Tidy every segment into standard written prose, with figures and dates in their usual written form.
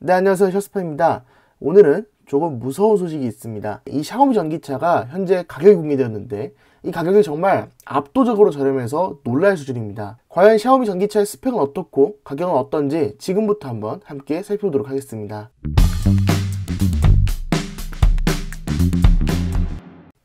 네, 안녕하세요. 셔스파입니다. 오늘은 조금 무서운 소식이 있습니다. 이 샤오미 전기차가 현재 가격이 공개되었는데 이 가격이 정말 압도적으로 저렴해서 놀랄 수준입니다. 과연 샤오미 전기차의 스펙은 어떻고 가격은 어떤지 지금부터 한번 함께 살펴보도록 하겠습니다.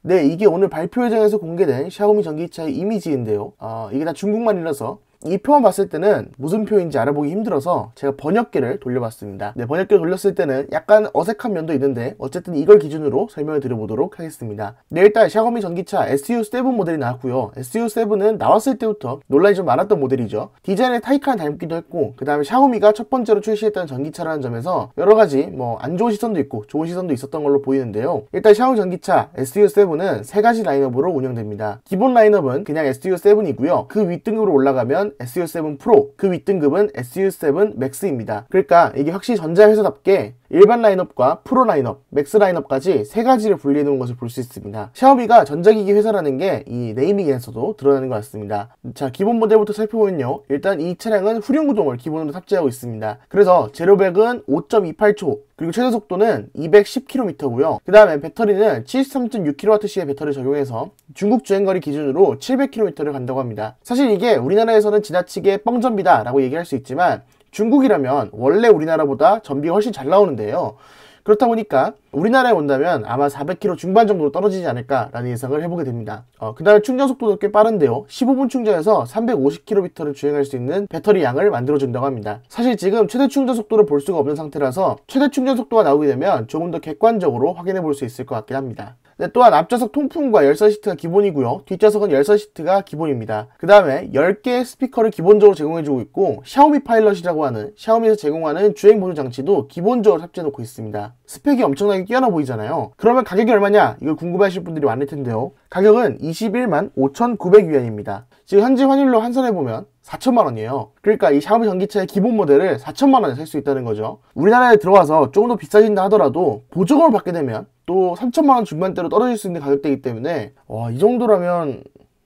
네, 이게 오늘 발표 회장에서 공개된 샤오미 전기차의 이미지인데요. 이게 다 중국말이라서 이 표만 봤을 때는 무슨 표인지 알아보기 힘들어서 제가 번역기를 돌려봤습니다. 네, 번역기를 돌렸을 때는 약간 어색한 면도 있는데 어쨌든 이걸 기준으로 설명을 드려보도록 하겠습니다. 네, 일단 샤오미 전기차 SU7 모델이 나왔고요. SU7은 나왔을 때부터 논란이 좀 많았던 모델이죠. 디자인의 타이칸을 닮기도 했고 그 다음에 샤오미가 첫 번째로 출시했던 전기차라는 점에서 여러가지 안 좋은 시선도 있고 좋은 시선도 있었던 걸로 보이는데요. 일단 샤오미 전기차 SU7은 세 가지 라인업으로 운영됩니다. 기본 라인업은 그냥 SU7이고요. 그 윗등급으로 올라가면 SU7 프로, 그 윗등급은 SU7 맥스입니다. 그러니까 이게 확실히 전자회사답게 일반 라인업과 프로 라인업, 맥스 라인업까지 세 가지를 분리해 놓은 것을 볼 수 있습니다. 샤오미가 전자기기 회사라는 게 이 네이밍에서도 드러나는 것 같습니다. 자, 기본 모델부터 살펴보면요. 일단 이 차량은 후륜구동을 기본으로 탑재하고 있습니다. 그래서 제로백은 5.28초, 그리고 최대 속도는 210km고요. 그 다음에 배터리는 73.6kWh의 배터리를 적용해서 중국 주행거리 기준으로 700km를 간다고 합니다. 사실 이게 우리나라에서는 지나치게 뻥전비다 라고 얘기할 수 있지만 중국이라면 원래 우리나라보다 전비가 훨씬 잘 나오는데요. 그렇다 보니까 우리나라에 온다면 아마 400km 중반 정도로 떨어지지 않을까라는 예상을 해보게 됩니다. 그 다음에 충전 속도도 꽤 빠른데요. 15분 충전에서 350km를 주행할 수 있는 배터리 양을 만들어준다고 합니다. 사실 지금 최대 충전 속도를 볼 수가 없는 상태라서 최대 충전 속도가 나오게 되면 조금 더 객관적으로 확인해 볼 수 있을 것 같긴 합니다. 네, 또한 앞좌석 통풍과 열선 시트가 기본이고요. 뒷좌석은 열선 시트가 기본입니다. 그 다음에 10개의 스피커를 기본적으로 제공해주고 있고 샤오미 파일럿이라고 하는 샤오미에서 제공하는 주행 보조 장치도 기본적으로 탑재해놓고 있습니다. 스펙이 엄청나게 뛰어나 보이잖아요. 그러면 가격이 얼마냐? 이걸 궁금해하실 분들이 많을 텐데요. 가격은 21만 5,900위안입니다. 지금 현재 환율로 환산해보면 4천만원이에요. 그러니까 이 샤오미 전기차의 기본 모델을 4천만원에 살 수 있다는 거죠. 우리나라에 들어와서 조금 더 비싸진다 하더라도 보조금을 받게 되면 또 3천만원 중반대로 떨어질 수 있는 가격대이기 때문에 이 정도라면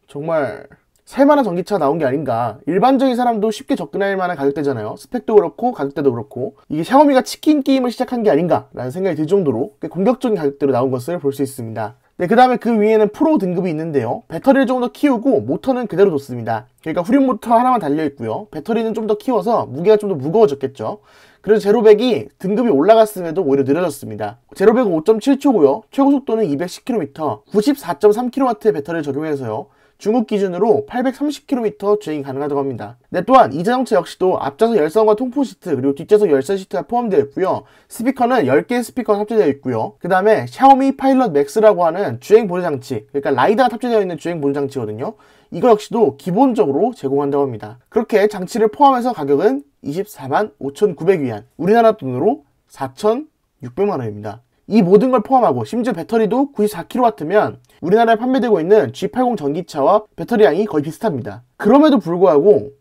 정말 살만한 전기차가 나온 게 아닌가. 일반적인 사람도 쉽게 접근할 만한 가격대잖아요. 스펙도 그렇고 가격대도 그렇고 이게 샤오미가 치킨 게임을 시작한 게 아닌가 라는 생각이 들 정도로 꽤 공격적인 가격대로 나온 것을 볼 수 있습니다. 네, 그 다음에 그 위에는 프로 등급이 있는데요. 배터리를 조금 더 키우고 모터는 그대로 뒀습니다. 그러니까 후륜 모터 하나만 달려있고요. 배터리는 좀 더 키워서 무게가 좀 더 무거워졌겠죠. 그래서 제로백이 등급이 올라갔음에도 오히려 느려졌습니다. 제로백은 5.7초고요. 최고 속도는 210km, 94.3kW의 배터리를 적용해서요. 중국 기준으로 830km 주행이 가능하다고 합니다. 네, 또한 이 자동차 역시도 앞좌석 열선과 통풍 시트 그리고 뒷좌석 열선 시트가 포함되어 있고요. 스피커는 10개의 스피커가 탑재되어 있고요. 그 다음에 샤오미 파일럿 맥스라고 하는 주행 보조 장치, 그러니까 라이다가 탑재되어 있는 주행 보조 장치거든요. 이거 역시도 기본적으로 제공한다고 합니다. 그렇게 장치를 포함해서 가격은 24만 5,900위안, 우리나라 돈으로 4,600만원입니다. 이 모든 걸 포함하고 심지어 배터리도 94kW면 우리나라에 판매되고 있는 G80 전기차와 배터리 양이 거의 비슷합니다. 그럼에도 불구하고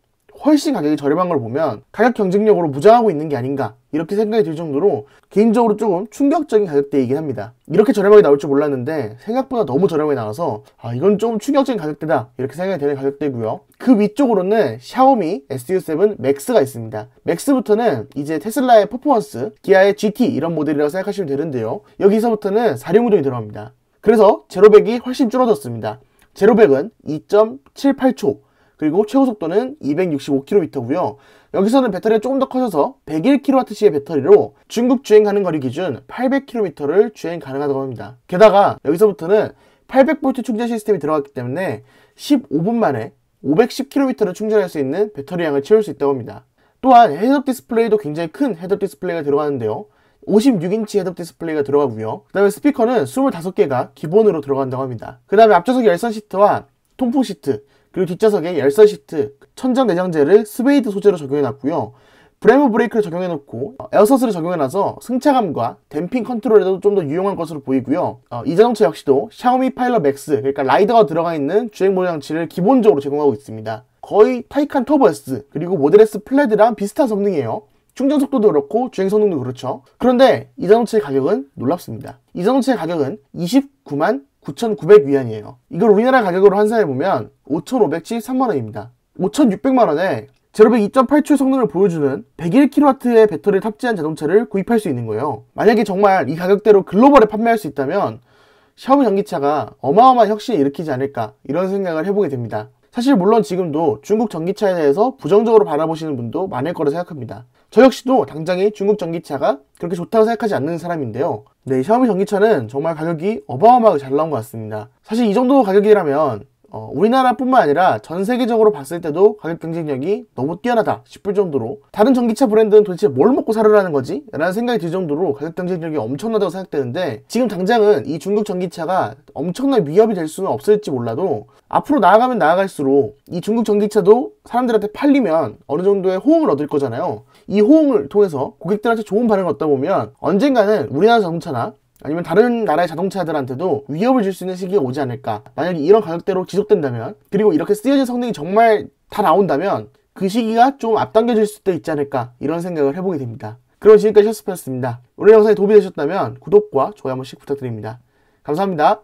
훨씬 가격이 저렴한 걸 보면 가격 경쟁력으로 무장하고 있는 게 아닌가 이렇게 생각이 들 정도로 개인적으로 조금 충격적인 가격대이긴 합니다. 이렇게 저렴하게 나올 줄 몰랐는데 생각보다 너무 저렴하게 나와서 이건 좀 충격적인 가격대다 이렇게 생각이 되는 가격대고요. 그 위쪽으로는 샤오미 SU7 맥스가 있습니다. 맥스부터는 이제 테슬라의 퍼포먼스, 기아의 GT 이런 모델이라고 생각하시면 되는데요. 여기서부터는 4륜구동이 들어갑니다. 그래서 제로백이 훨씬 줄어졌습니다. 제로백은 2.78초, 그리고 최고 속도는 265km고요. 여기서는 배터리가 조금 더 커져서 101kWh의 배터리로 중국 주행 가능 거리 기준 800km를 주행 가능하다고 합니다. 게다가 여기서부터는 800V 충전 시스템이 들어갔기 때문에 15분 만에 510km를 충전할 수 있는 배터리 양을 채울 수 있다고 합니다. 또한 헤드업 디스플레이도 굉장히 큰 헤드업 디스플레이가 들어가는데요. 56인치 헤드업 디스플레이가 들어가고요. 그 다음에 스피커는 25개가 기본으로 들어간다고 합니다. 그 다음에 앞좌석 열선 시트와 통풍 시트, 그리고 뒷좌석에 열선 시트, 천장 내장재를 스웨이드 소재로 적용해놨고요. 브레이브 브레이크를 적용해놓고 에어서스를 적용해놔서 승차감과 댐핑 컨트롤에도 좀 더 유용한 것으로 보이고요. 이 자동차 역시도 샤오미 파일럿 맥스, 그러니까 라이더가 들어가 있는 주행 보조 장치를 기본적으로 제공하고 있습니다. 거의 타이칸 터보 S 그리고 모델 S 플레드랑 비슷한 성능이에요. 충전 속도도 그렇고 주행 성능도 그렇죠. 그런데 이 자동차의 가격은 놀랍습니다. 이 자동차의 가격은 29만 9,900위안이에요. 이걸 우리나라 가격으로 환산해보면 5,573만원입니다. 5,600만원에 제로백 2.8초의 성능을 보여주는 101kW의 배터리를 탑재한 자동차를 구입할 수 있는 거예요. 만약에 정말 이 가격대로 글로벌에 판매할 수 있다면 샤오미 전기차가 어마어마한 혁신을 일으키지 않을까 이런 생각을 해보게 됩니다. 사실 물론 지금도 중국 전기차에 대해서 부정적으로 바라보시는 분도 많을 거라 생각합니다. 저 역시도 당장에 중국 전기차가 그렇게 좋다고 생각하지 않는 사람인데요. 네, 샤오미 전기차는 정말 가격이 어마어마하게 잘 나온 것 같습니다. 사실 이 정도 가격이라면 우리나라뿐만 아니라 전 세계적으로 봤을 때도 가격 경쟁력이 너무 뛰어나다 싶을 정도로 다른 전기차 브랜드는 도대체 뭘 먹고 살으라는 거지? 라는 생각이 들 정도로 가격 경쟁력이 엄청나다고 생각되는데, 지금 당장은 이 중국 전기차가 엄청난 위협이 될 수는 없을지 몰라도 앞으로 나아가면 나아갈수록 이 중국 전기차도 사람들한테 팔리면 어느 정도의 호응을 얻을 거잖아요. 이 호응을 통해서 고객들한테 좋은 반응을 얻다 보면 언젠가는 우리나라 자동차나 아니면 다른 나라의 자동차들한테도 위협을 줄 수 있는 시기가 오지 않을까. 만약에 이런 가격대로 지속된다면, 그리고 이렇게 쓰여진 성능이 정말 다 나온다면 그 시기가 좀 앞당겨질 수도 있지 않을까, 이런 생각을 해보게 됩니다. 그럼 지금까지 셔스페였습니다. 오늘 영상이 도움이 되셨다면 구독과 좋아요 한 번씩 부탁드립니다. 감사합니다.